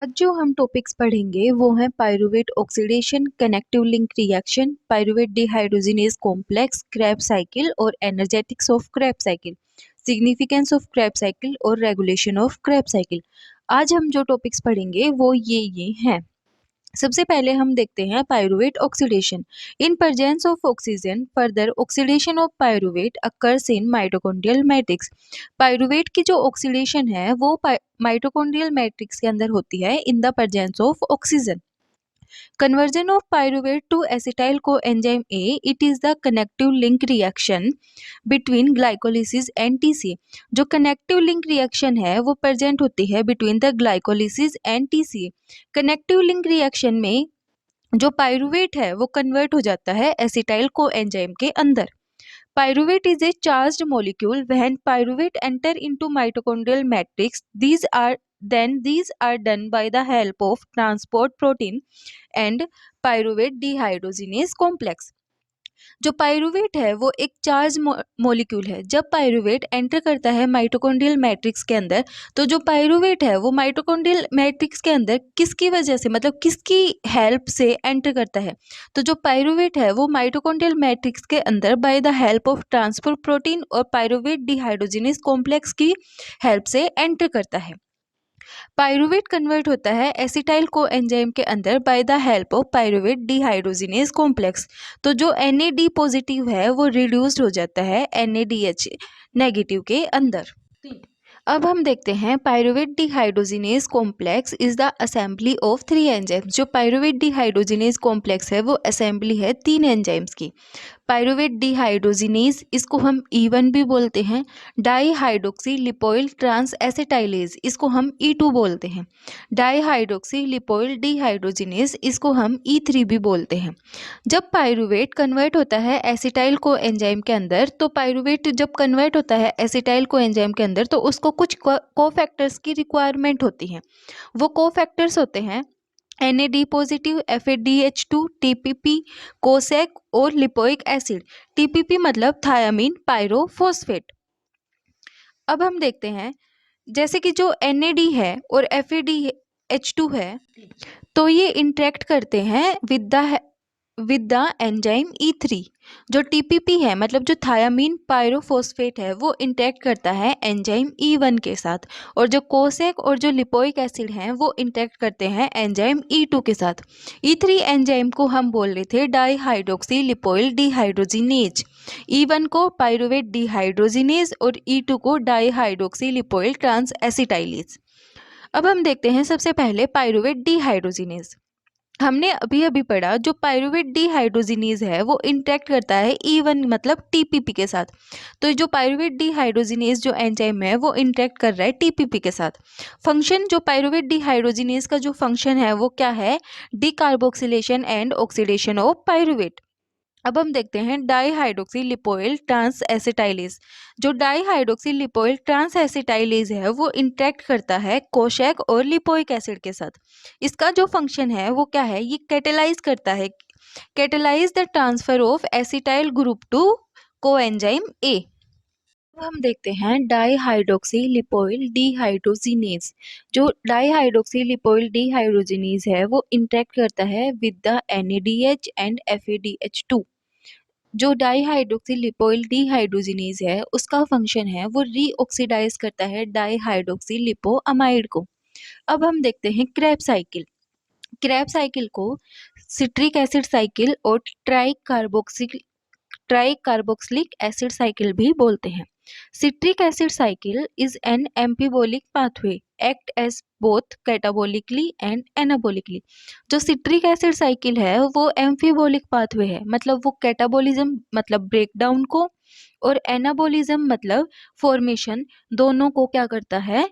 आज जो हम टॉपिक्स पढ़ेंगे वो हैं pyruvate oxidation, connective link reaction, pyruvate dehydrogenase complex, Krebs cycle और energetics of Krebs cycle, significance of Krebs cycle और रेगुलेशन ऑफ क्रेब्स साइकिल। आज हम जो टॉपिक्स पढ़ेंगे वो ये हैं। सबसे पहले हम देखते हैं pyruvate oxidation. In presence of oxygen further oxidation of pyruvate occurs in mitochondrial matrix. Pyruvate की जो ऑक्सीडेशन है वो माइटोकॉन्ड्रियल मैट्रिक्स के अंदर होती है in the presence of oxygen. Conversion of pyruvate to acetyl coenzyme A, it is the connective link reaction between glycolysis and TCA। जो connective link reaction है वो present होती है between the glycolysis and TCA। connective link reaction में जो pyruvate है वो convert हो जाता है एसिटाइल कोएंजाइम के अंदर। Pyruvate is a charged molecule. When pyruvate enter into mitochondrial matrix, these are done by the help of transport protein and pyruvate dehydrogenase complex। जो पायरुवेट है वो एक चार्ज मॉलिक्यूल है। जब पायरुवेट एंटर करता है माइटोकॉन्ड्रियल मैट्रिक्स के अंदर, तो जो पायरुवेट है वो माइटोकॉन्ड्रियल मैट्रिक्स के अंदर किसकी वजह से, मतलब किसकी हेल्प से एंटर करता है? तो जो पायरुवेट है वो माइटोकॉन्ड्रियल मैट्रिक्स के अंदर by the help of transport protein और पायरुवेट डिहाइड्रोजिनेज कॉम्प्लेक्स की हेल्प से एंटर करता है। पायरुवेट कन्वर्ट होता है एसिटाइल कोएंजाइम के अंदर by the help of pyruvate dehydrogenase complex. तो जो NAD पॉजिटिव है वो रिड्यूस्ड हो जाता है NADH नेगेटिव के अंदर। अब हम देखते हैं pyruvate dehydrogenase complex is the assembly of 3 enzymes. जो पायरुवेट डिहाइड्रोजिनेज कॉम्प्लेक्स है वो असेंबली है 3 एंजाइम्स की। पायरुवेट डिहाइड्रोजिनेज, इसको हम E1 भी बोलते हैं। डाईहाइड्रोक्सी लिपोइल ट्रांस एसिटाइलेज, इसको हम E2 बोलते हैं। डाईहाइड्रोक्सी लिपोइल डिहाइड्रोजिनेज, इसको हम E3 भी बोलते हैं। जब पायरुवेट कन्वर्ट होता है एसिटाइल को एंजाइम के अंदर, तो पायरुवेट जब कन्वर्ट होता है एसिटाइल को एंजाइम के अंदर, तो उसको कुछ कोफैक्टर्स की रिक्वायरमेंट होती है। वो कोफैक्टर्स होते हैं NAD positive, FADH2, TPP, cosec और लिपोइक एसिड। TPP मतलब थायामीन पायरोफॉस्फेट। अब हम देखते हैं जैसे कि जो NAD है और FADH2 है, तो ये इंटरेक्ट करते हैं विद द एंजाइम E3। जो TPP है मतलब जो थायामीन पायरोफॉस्फेट है वो इंटरेक्ट करता है एंजाइम E1 के साथ, और जो कोसेक और जो लिपोइक एसिड हैं वो इंटरेक्ट करते हैं एंजाइम E2 के साथ। E3 एंजाइम को हम बोल रहे थे डाईहाइड्रोक्सी लिपोइल डिहाइड्रोजिनेज। E1 को पायरुवेट डिहाइड्रोजिनेज और E2 को डाईहाइड्रोक्सी लिपोइल ट्रांस एसिटाइलेज। अब हम देखते हैं सबसे पहले पायरुवेट डिहाइड्रोजिनेज। हमने अभी अभी पढ़ा जो पायरुवेट डिहाइड्रोजिनेज है वो इंटरेक्ट करता है E1 मतलब TPP के साथ। तो जो पायरुवेट डिहाइड्रोजिनेज जो एंजाइम है वो इंटरेक्ट कर रहा है TPP के साथ। फंक्शन जो पायरुवेट डिहाइड्रोजिनेज का जो फंक्शन है वो क्या है? Decarboxylation and oxidation of pyruvate. अब हम देखते हैं डाईहाइड्रोक्सी लिपोइल ट्रांस एसिटाइलेज। जो डाईहाइड्रोक्सी लिपोइल ट्रांस एसिटाइलेज है वो इंटरेक्ट करता है कोशेक और लिपोइक एसिड के साथ। इसका जो फंक्शन है वो क्या है? ये कैटेलाइज करता है, catalyse the transfer of acetyl group to coenzyme A. अब हम देखते हैं डाईहाइड्रोक्सी लिपोइल डिहाइड्रोजिनेज। जो डाईहाइड्रोक्सी लिपोइल डिहाइड्रोजिनेज है वो इंटरेक्ट करता है with the NADH and FADH2। जो डाईहाइड्रोक्सी लिपोइल डिहाइड्रोजिनेज है उसका फंक्शन है वो रीऑक्सीडाइज करता है डाईहाइड्रोक्सी लिपोअमाइड को। अब हम देखते हैं क्रेब्स साइकिल। क्रेब्स साइकिल को सिट्रिक एसिड साइकिल और ट्राइकार्बोक्सिलिक एसिड साइकिल भी बोलते हैं। Citric acid cycle is an amphibolic pathway, act as both catabolically and anabolically. जो सिट्रिक एसिड साइकिल है वो एम्फीबोलिक पाथवे है, मतलब वो कैटाबोलिज्म मतलब ब्रेकडाउन को और एनाबोलिज्म मतलब फॉर्मेशन, दोनों को क्या करता है?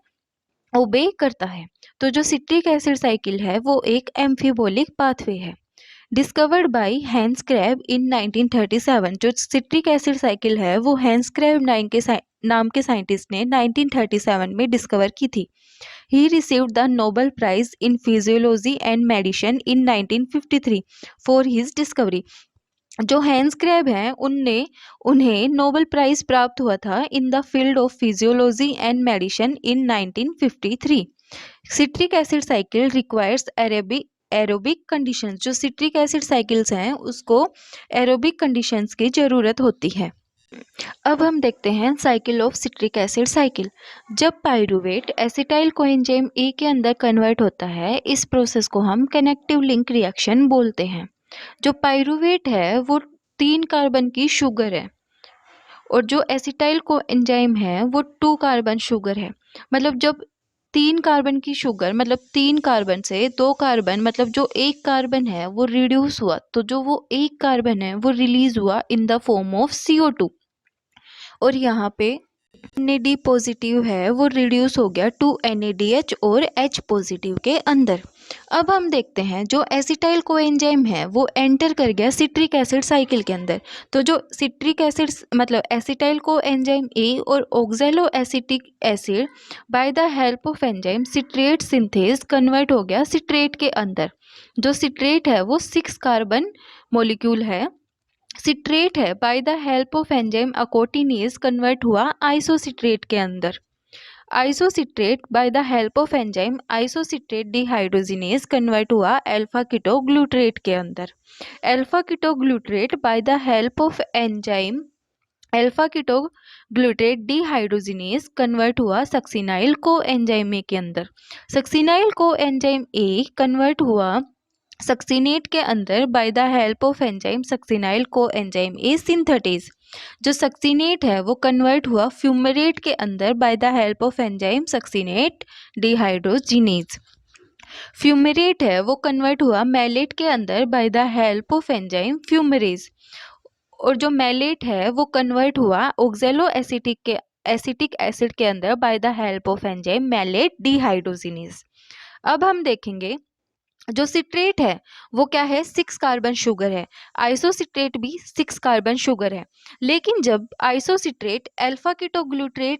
ओबे करता है। तो जो सिट्रिक एसिड साइकिल है वो एक एम्फीबोलिक पाथवे है। डिस्कवर्ड बाय हैंस क्रैब इन 1937। जो सिट्रिक एसिड साइकिल है वो हैंस क्रैब नाम के साइंटिस्ट ने 1937 में डिस्कवर की थी। He received the Nobel prize in physiology and medicine in 1953 for his discovery. जो हैंस क्रैब हैं उन्हें नोबेल प्राइज प्राप्त हुआ था in the field of physiology and medicine in 1953। Citric acid cycle requires aerobic conditions. जो citric acid cycles हैं उसको aerobic conditions की ज़रूरत होती है। अब हम देखते हैं cycle of citric acid cycle. जब पाइरूवेट एसिटाइल कोएंजाइम ए के अंदर कन्वर्ट होता है, इस प्रोसेस को हम कनेक्टिव लिंक रिएक्शन बोलते हैं। जो पाइरूवेट है वो 3 कार्बन की शुगर है और जो एसिटाइल कोएंजाइम है वो 2 कार्बन शुगर है। मतलब जब 3 कार्बन की शुगर, मतलब 3 कार्बन से 2 कार्बन, मतलब जो 1 कार्बन है वो रिड्यूस हुआ, तो जो वो 1 कार्बन है वो रिलीज हुआ in the form of CO2 और यहाँ पे NAD पॉजिटिव है वो रिड्यूस हो गया टू NADH और H पॉजिटिव के अंदर। अब हम देखते हैं जो एसिटाइल कोएंजाइम है वो एंटर कर गया सिट्रिक एसिड साइकिल के अंदर। तो जो सिट्रिक एसिड मतलब एसिटाइल कोएंजाइम ए और oxalo acetic acid by the help of enzyme citrate synthase convert हो गया सिट्रेट के अंदर। जो सिट्रेट है वो 6 कार्बन मॉलिक्यूल है, सिट्रेट है, by the help of enzyme aconitase convert हुआ आइसोसिट्रेट के अंदर। Isocitrate by the help of enzyme isocitrate dehydrogenase convert हुआ अल्फा कीटोग्लूट्रेट के अंदर। Alpha ketoglutarate by the help of enzyme alpha ketoglutarate dehydrogenase convert हुआ succinyl coenzyme A के अंदर। Succinyl coenzyme A convert हुआ succinate के अंदर by the help of enzyme succinyl coenzyme A synthetase. जो succinate है वो convert हुआ फ्यूमरेट के अंदर by the help of enzyme succinate dehydrogenase. Fumarate है वो कन्वर्ट हुआ मैलेट के अंदर by the help of enzyme fumarase और जो मैलेट है वो कन्वर्ट हुआ ऑक्सैलो एसिटिक एसिड के अंदर by the help of enzyme malate dehydrogenase. अब हम देखेंगे जो सिट्रेट है वो क्या है, 6 कार्बन शुगर है। आइसोसिट्रेट भी 6 कार्बन शुगर है। लेकिन जब आइसोसिट्रेट अल्फा कीटोग्लूट्रेट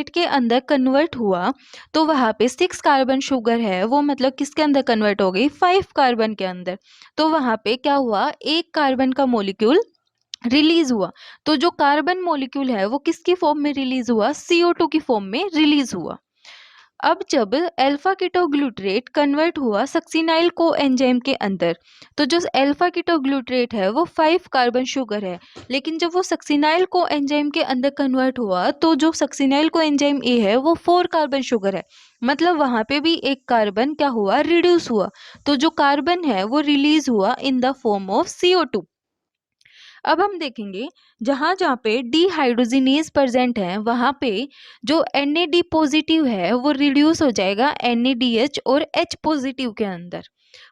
के अंदर कन्वर्ट हुआ तो वहाँ पे 6 कार्बन शुगर है वो मतलब किसके अंदर कन्वर्ट हो गई, 5 कार्बन के अंदर। तो वहाँ पे क्या हुआ, 1 कार्बन का मॉलिक्यूल रिलीज हुआ। तो जो कार्बन मॉलिक्यूल है वो किसकी फॉर्म में रिलीज हुआ, CO2 की फॉर्म में रिलीज हुआ। अब जब अल्फा कीटोग्लूट्रेट कन्वर्ट हुआ सक्सिनाइल को एंजाइम के अंदर, तो जो अल्फा कीटोग्लूट्रेट है वो 5 कार्बन शुगर है। लेकिन जब वो सक्सिनाइल को एंजाइम के अंदर कन्वर्ट हुआ तो जो सक्सिनाइल को एंजाइम ए है वो 4 कार्बन शुगर है। मतलब वहाँ पे भी एक कार्बन क्या हुआ, रिड्यूस हुआ। तो जो कार्बन है वो रिलीज हुआ in the form of CO2। अब हम देखेंगे जहाँ जहाँ पे डिहाइड्रोजिनेज प्रेजेंट है वहाँ पे जो NAD पॉजिटिव है वो रिड्यूस हो जाएगा NADH और H पॉजिटिव के अंदर।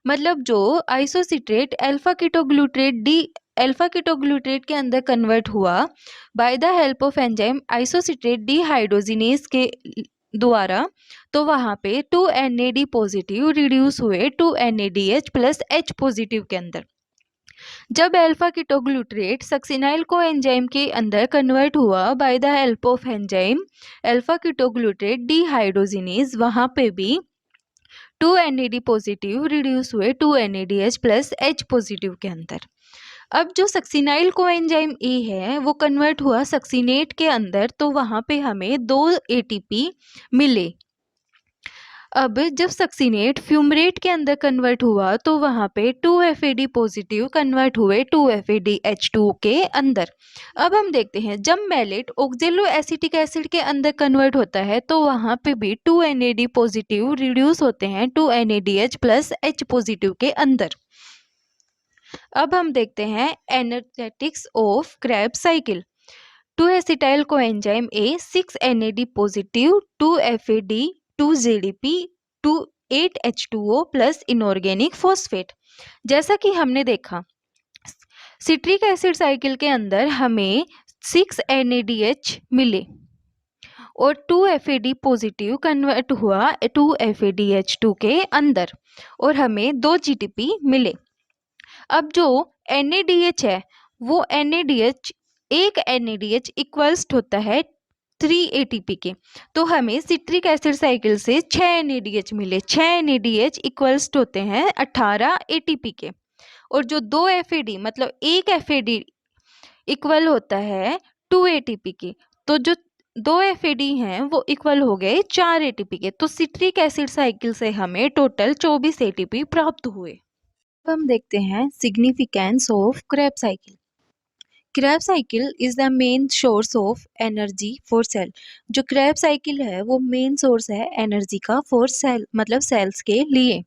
मतलब जो आइसोसिट्रेट अल्फा कीटोग्लूट्रेट के अंदर कन्वर्ट हुआ bye the help of enzyme isocitrate dehydrogenase के द्वारा, तो वहाँ पे 2 NAD पॉजिटिव रिड्यूस हुए 2 NADH प्लस H पॉजिटिव के अंदर। जब अल्फा कीटोग्लूट्रेट सक्सिनाइल को एंजाइम के अंदर कन्वर्ट हुआ bye the help of enzyme alpha ketoglutarate dehydrogenase, वहाँ पे भी 2 NAD पॉजिटिव रिड्यूस हुए 2 NADH प्लस H पॉजिटिव के अंदर। अब जो सक्सिनाइल को एंजाइम ए है वो कन्वर्ट हुआ सक्सिनेट के अंदर, तो वहाँ पे हमें 2 ATP मिले। अब जब सक्सिनेट फ्यूमरेट के अंदर कन्वर्ट हुआ तो वहाँ पे 2 FAD पॉजिटिव कन्वर्ट हुए 2 FADH2 के अंदर। अब हम देखते हैं जब मैलेट ऑक्सैलो एसिटिक एसिड के अंदर कन्वर्ट होता है तो वहाँ पे भी 2 NAD पॉजिटिव रिड्यूस होते हैं 2 NADH प्लस H पॉजिटिव के अंदर। अब हम देखते हैं energetics of Krebs cycle. 2 acetyl coenzyme A 6 NAD positive 2 FAD 2 ZDP 2 8 H2O plus inorganic phosphate. जैसा कि हमने देखा सिट्रिक एसिड साइकिल के अंदर हमें 6 NADH मिले और 2 FAD पॉजिटिव कन्वर्ट हुआ 2 FADH2 के अंदर और हमें 2 GTP मिले। अब जो NADH है वो NADH एक NADH इक्वल्स होता है 3 ATP के। तो हमें सिट्रिक एसिड साइकिल से 6 NADH मिले। 6 NADH इक्वल्स होते हैं 18 ATP के और जो 2 FAD मतलब एक FAD इक्वल होता है 2 ATP के। तो जो दो एफएडी हैं वो इक्वल हो गए 4 एटीपी के। तो सिट्रिक एसिड साइकिल से हमें टोटल 24 एटीपी प्राप्त हुए। अब हम देखते हैं significance of Krebs cycle. Krebs cycle is the main source of energy for sale. जो क्रेब साइकिल है वो मेन सोर्स है एनर्जी का फॉर सेल, मतलब सेल्स के लिए।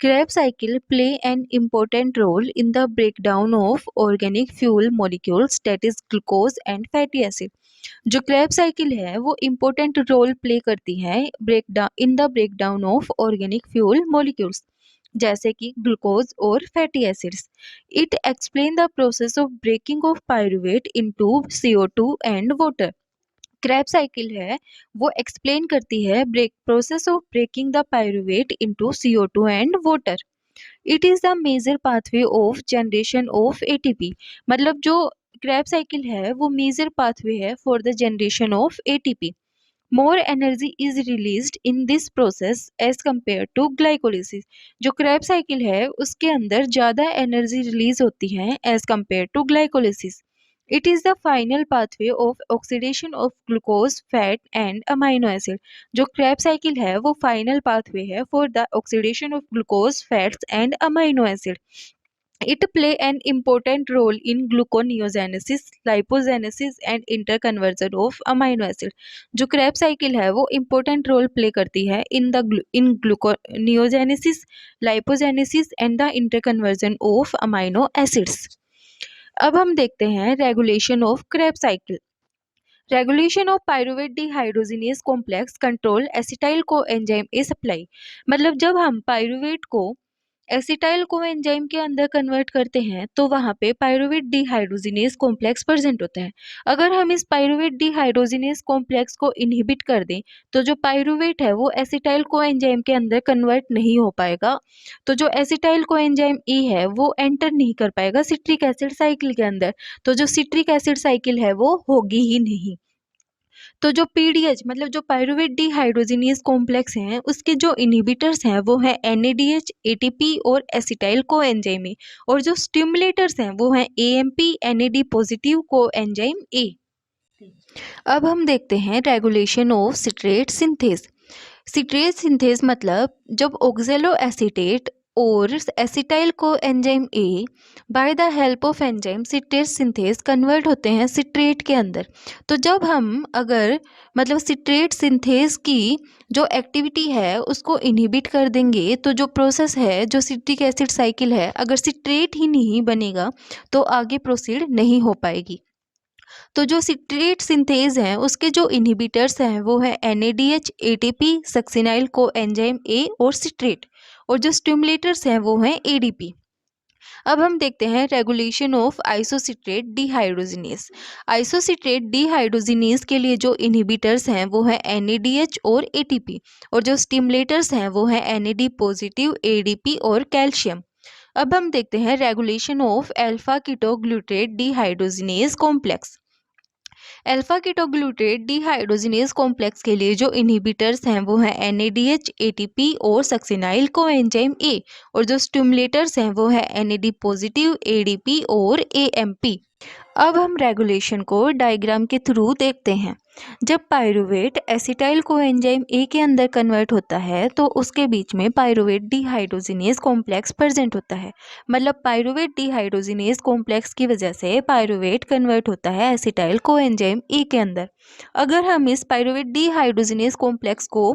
Krebs cycle play an important role in the breakdown of organic fuel molecules, that is glucose and fatty acid. जो Krebs cycle है वो important role play करती है in the breakdown of organic fuel molecules, जैसे कि glucose और fatty acids. It explain the process of breaking of pyruvate into CO2 and water. Krebs cycle है वो एक्सप्लेन करती है process of breaking the pyruvate into CO2 and water. It is the major pathway of generation of ATP. मतलब जो Krebs cycle है वो major pathway है for the generation of ATP. More energy is released in this process as compare to glycolysis. जो Krebs cycle है उसके अंदर ज़्यादा एनर्जी रिलीज होती है as compare to glycolysis. It is the final pathway of oxidation of glucose, fat and amino acid. जो Krebs cycle है वो final pathway है for the oxidation of glucose, fats and amino acid. It play an important role in gluconeogenesis, lipogenesis and interconversion of amino acid. जो Krebs cycle है वो important role play करती है in gluconeogenesis, lipogenesis and the interconversion of amino acids. अब हम देखते हैं regulation of Krebs cycle. Regulation of pyruvate dehydrogenase complex control acetyl coenzyme A supply. मतलब जब हम पायरुवेट को एसिटाइल कोएंजाइम के अंदर कन्वर्ट करते हैं तो वहाँ पे पायरुवेट डिहाइड्रोजिनेज कॉम्प्लेक्स प्रेजेंट होता है। अगर हम इस पायरुवेट डिहाइड्रोजिनेज कॉम्प्लेक्स को इनहिबिट कर दें तो जो पायरुवेट है वो एसिटाइल कोएंजाइम के अंदर कन्वर्ट नहीं हो पाएगा। तो जो एसिटाइल कोएंजाइम ई है वो एंटर नहीं कर पाएगा सिट्रिक एसिड साइकिल के अंदर। तो जो सिट्रिक एसिड साइकिल है वो होगी ही नहीं। तो जो पीडीएच मतलब जो पायरुवेट डिहाइड्रोजिनेज कॉम्प्लेक्स हैं उसके जो इनहिबिटर्स हैं वो है NADH, ATP और एसिटाइल कोएंजाइम ए। और जो स्टिमुलेटर्स हैं वो हैं AMP, NAD positive coenzyme A. अब हम देखते हैं regulation of citrate synthase. Citrate synthase मतलब जब ऑक्जेलो एसीटेट और acetyl co enzyme A bye the help of enzyme citrate synthase convert होते हैं सिट्रेट के अंदर। तो जब हम अगर मतलब सिट्रेट सिंथेस की जो एक्टिविटी है उसको इनहिबिट कर देंगे तो जो प्रोसेस है जो सिट्रिक एसिड साइकिल है अगर सिट्रेट ही नहीं बनेगा तो आगे प्रोसीड नहीं हो पाएगी। तो जो सिट्रेट सिंथेज हैं उसके जो इनहिबिटर्स हैं वो है NADH, ATP, succinyl coenzyme A और सिट्रेट। और जो स्टिमुलेटर्स हैं वो हैं ADP। अब हम देखते हैं regulation of isocitrate dehydrogenase. Isocitrate dehydrogenase के लिए जो इनहिबिटर्स हैं वो है NADH और ATP। और जो स्टिमुलेटर्स हैं वो है NAD पॉजिटिव, ADP और कैल्शियम। अब हम देखते हैं regulation of alpha ketoglutarate dehydrogenase complex. Alpha ketoglutarate dehydrogenase complex के लिए जो इनहिबिटर्स हैं वो हैं NADH, ATP और सक्सिनाइल कोएंजाइम ए। और जो स्टिमुलेटर्स हैं वो है NAD पॉजिटिव, ADP और AMP। अब हम रेगुलेशन को डायग्राम के थ्रू देखते हैं। जब पायरुवेट एसिटाइल कोएंजाइम ए के अंदर कन्वर्ट होता है तो उसके बीच में पायरुवेट डिहाइड्रोजिनेज कॉम्प्लेक्स प्रेजेंट होता है। मतलब पायरुवेट डिहाइड्रोजिनेज कॉम्प्लेक्स की वजह से पायरुवेट कन्वर्ट होता है एसिटाइल कोएंजाइम ए के अंदर। अगर हम इस पायरुवेट डिहाइड्रोजिनेज कॉम्प्लेक्स को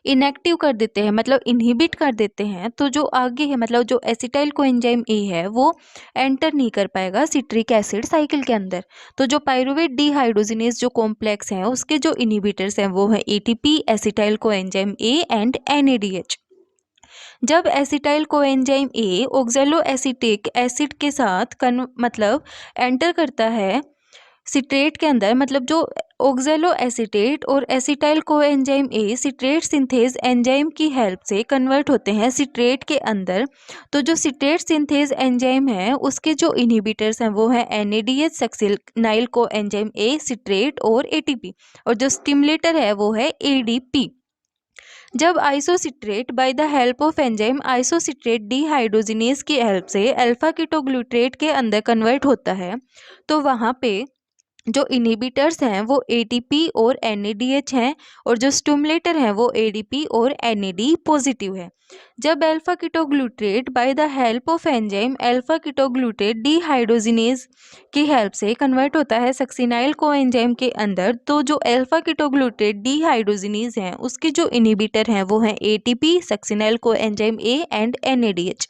इनएक्टिव कर देते हैं मतलब इनहिबिट कर देते हैं तो जो आगे है मतलब जो एसिटाइल कोएंजाइम ए है वो एंटर नहीं कर पाएगा सिट्रिक एसिड साइकिल के अंदर। तो जो पायरुवेट डिहाइड्रोजिनेज जो कॉम्प्लेक्स हैं उसके जो इनहिबिटर्स हैं वो है ATP, acetyl coenzyme A and NADH। जब acetyl coenzyme A ऑक्जेलो acetic acid के साथ मतलब एंटर करता है सिट्रेट के अंदर, मतलब जो ऑक्जेलो एसिटेट और acetyl coenzyme A citrate synthase enzyme की हेल्प से कन्वर्ट होते हैं सिट्रेट के अंदर। तो जो सिट्रेट सिंथेज एंजाइम है उसके जो इनहिबिटर्स हैं वो है NADH, succinyl coenzyme A, citrate और ATP। और जो स्टिमुलेटर है वो है ADP। जब isocitrate by the help of enzyme isocitrate dehydrogenase की हेल्प से अल्फा कीटोग्लूट्रेट के अंदर कन्वर्ट होता है तो वहाँ पे जो इनहिबिटर्स हैं वो एटीपी और एनएडीएच हैं और जो स्टिमुलेटर हैं वो एडीपी और एनएडी पॉजिटिव है। जब alpha ketoglutarate by the help of enzyme alpha ketoglutarate dehydrogenase की हेल्प से कन्वर्ट होता है सक्सिनाइल कोएंजाइम के अंदर, तो जो अल्फा कीटोग्लूटेट डीहाइड्रोजिनेज हैं उसके जो इनहिबिटर हैं वो हैं ATP, succinyl coenzyme A and NADH.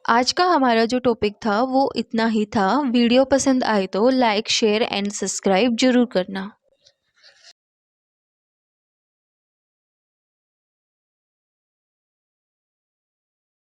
आज का हमारा जो टॉपिक था वो इतना ही था। वीडियो पसंद आए तो लाइक, शेयर एंड सब्सक्राइब जरूर करना।